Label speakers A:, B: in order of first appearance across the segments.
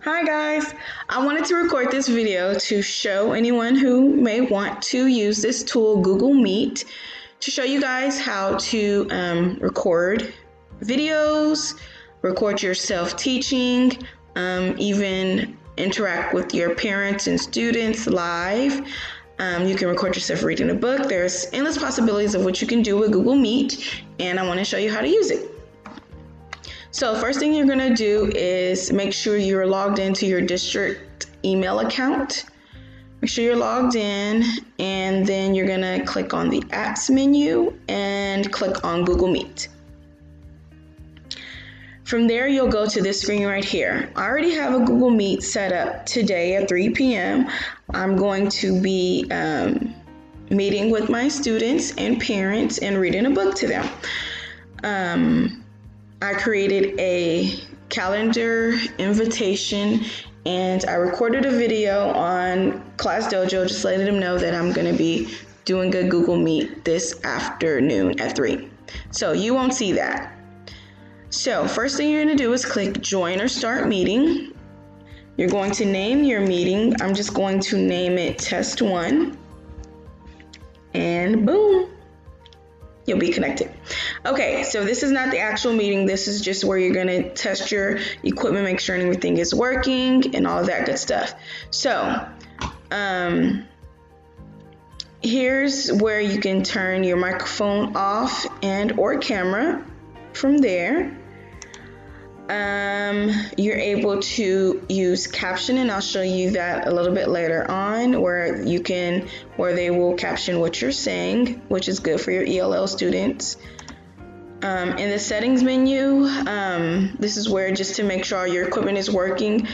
A: Hi guys, I wanted to record this video to show anyone who may want to use this tool, Google Meet, to show you guys how to record videos, record yourself teaching, even interact with your parents and students live. You can record yourself reading a book. There's endless possibilities of what you can do with Google Meet, and I want to show you how to use it. So first thing you're gonna do is make sure you're logged into your district email account. Make sure you're logged in, and then you're gonna click on the apps menu and click on Google Meet. From there, you'll go to this screen right here. I already have a Google Meet set up today at 3 p.m. I'm going to be meeting with my students and parents and reading a book to them. I created a calendar invitation and I recorded a video on Class Dojo, just letting them know that I'm going to be doing a Google Meet this afternoon at 3. So you won't see that. So first thing you're going to do is click join or start meeting. You're going to name your meeting. I'm just going to name it test 1. And boom. You'll be connected. Okay, so this is not the actual meeting. This is just where you're gonna test your equipment, make sure everything is working and all of that good stuff. So, here's where you can turn your microphone off and or camera. From there, you're able to use captioning. I'll show you that a little bit later on, where they will caption what you're saying, which is good for your ELL students. In the settings menu, this is where, just to make sure your equipment is working,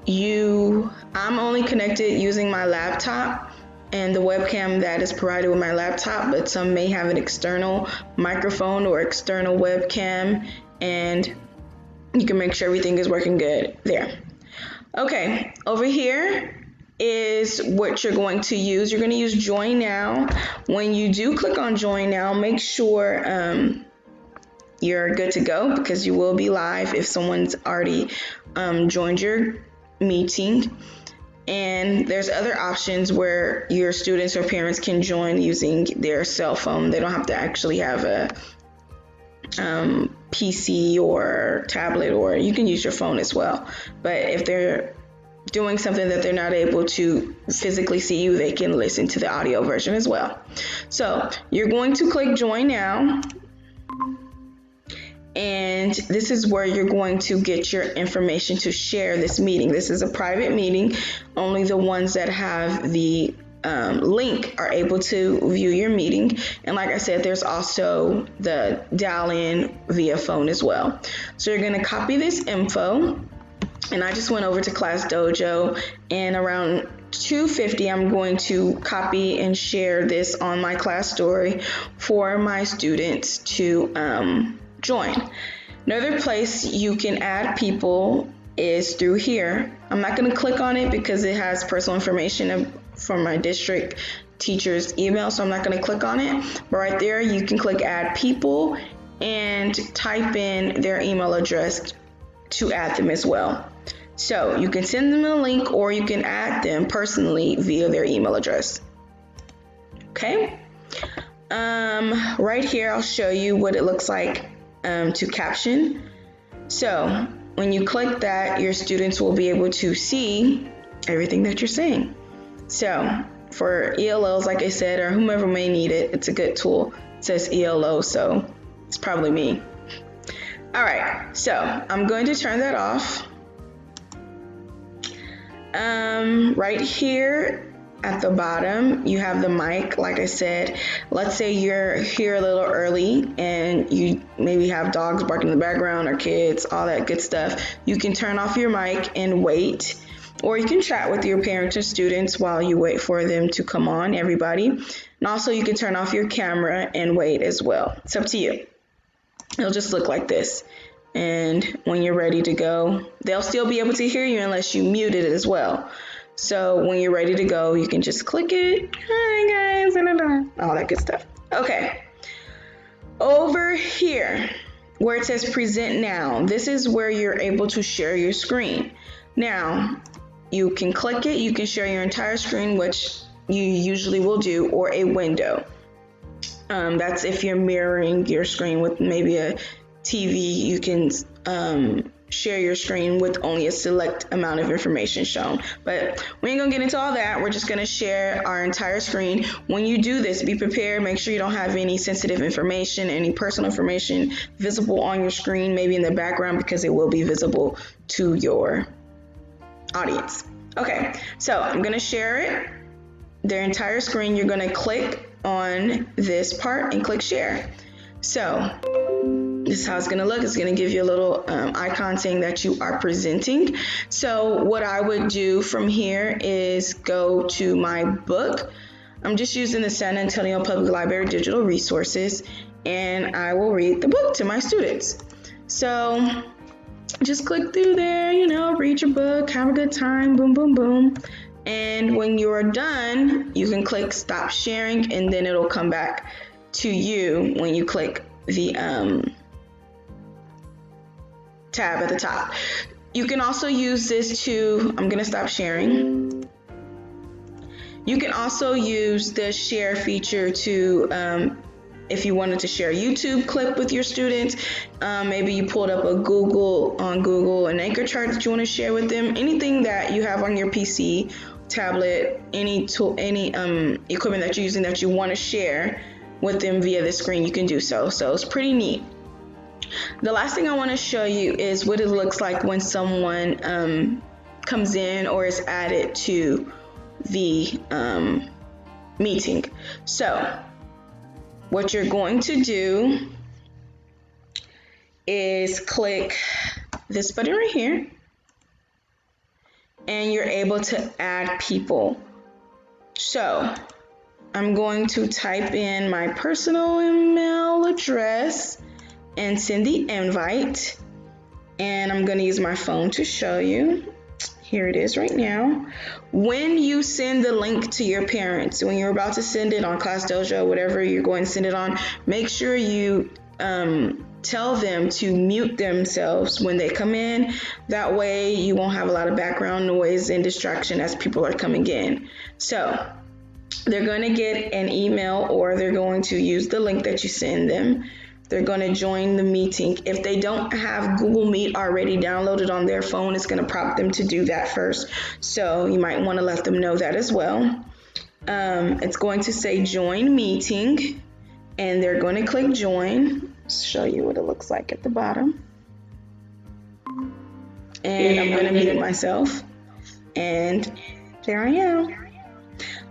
A: I'm only connected using my laptop and the webcam that is provided with my laptop, but some may have an external microphone or external webcam, and you can make sure everything is working good there. Okay, over here is what you're going to use. You're going to use Join Now. When you do click on Join Now, make sure you're good to go, because you will be live if someone's already joined your meeting. And there's other options where your students or parents can join using their cell phone. They don't have to actually have a PC or tablet, or you can use your phone as well. But if they're doing something that they're not able to physically see you, they can listen to the audio version as well. So you're going to click Join Now. And this is where you're going to get your information to share this meeting. This is a private meeting. Only the ones that have the link are able to view your meeting. And like I said, there's also the dial in via phone as well. So you're going to copy this info. And I just went over to Class Dojo, and around 2:50 I'm going to copy and share this on my class story for my students to join. Another place you can add people is through here. I'm not going to click on it because it has personal information from my district teacher's email, so I'm not going to click on it. But right there, you can click add people and type in their email address to add them as well. So you can send them a link, or you can add them personally via their email address. Okay. Right here, I'll show you what it looks like to caption. So when you click that, your students will be able to see everything that you're saying. So for ELLs, like I said, or whomever may need it, it's a good tool. It says ELO, so it's probably me. All right, so I'm going to turn that off. Right here at the bottom, you have the mic. Like I said, let's say you're here a little early and you maybe have dogs barking in the background or kids, all that good stuff. You can turn off your mic and wait, or you can chat with your parents or students while you wait for them to come on, everybody. And also you can turn off your camera and wait as well. It's up to you. It'll just look like this. And when you're ready to go, they'll still be able to hear you unless you muted it as well. So when you're ready to go, you can just click it. Hi guys, all that good stuff. Okay. Over here, where it says present now, this is where you're able to share your screen. Now, you can click it, you can share your entire screen, which you usually will do, or a window. That's if you're mirroring your screen with maybe a TV, you can share your screen with only a select amount of information shown. But we ain't gonna get into all that. We're just gonna share our entire screen. When you do this, be prepared. Make sure you don't have any sensitive information, any personal information visible on your screen, maybe in the background, because it will be visible to your audience. Okay, so I'm gonna share it, their entire screen. You're gonna click on this part and click share. So this is how it's gonna look. It's gonna give you a little icon saying that you are presenting. So what I would do from here is go to my book. I'm just using the San Antonio Public Library digital resources, and I will read the book to my students. So just click through there, read your book, have a good time, boom, boom, boom. And when you're done, you can click stop sharing, and then it'll come back to you when you click the tab at the top. You can also use this to, I'm gonna stop sharing. You can also use the share feature to, if you wanted to share a YouTube clip with your students, maybe you pulled up on Google, an anchor chart that you want to share with them, anything that you have on your PC, tablet, any tool, any equipment that you're using that you want to share with them via the screen, you can do so. So it's pretty neat. The last thing I want to show you is what it looks like when someone comes in or is added to the meeting. So what you're going to do is click this button right here, and you're able to add people. So I'm going to type in my personal email address and send the invite, and I'm going to use my phone to show you. Here it is right now. When you send the link to your parents, when you're about to send it on Class Dojo, whatever you're going to send it on, make sure you tell them to mute themselves when they come in. That way you won't have a lot of background noise and distraction as people are coming in. So they're going to get an email, or they're going to use the link that you send them. They're going to join the meeting. If they don't have Google Meet already downloaded on their phone, it's going to prompt them to do that first. So you might want to let them know that as well. It's going to say join meeting, and they're going to click join. Show you what it looks like at the bottom. And I'm going to mute myself. And there I am.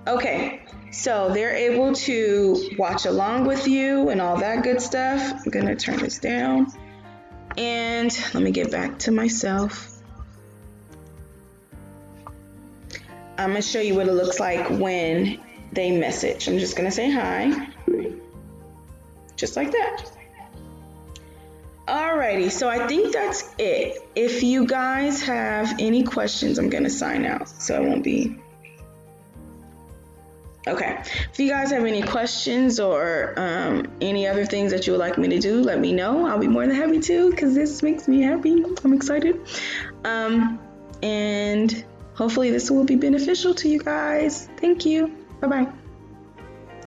A: Okay. So they're able to watch along with you and all that good stuff. I'm gonna turn this down, and let me get back to myself. I'm gonna show you what it looks like when they message. I'm just gonna say hi, just like that. Alrighty, so I think that's it. If you guys have any questions, I'm gonna sign out, so it won't be. Okay, if you guys have any questions or any other things that you would like me to do, let me know. I'll be more than happy to, because this makes me happy. I'm excited. And hopefully this will be beneficial to you guys. Thank you. Bye-bye.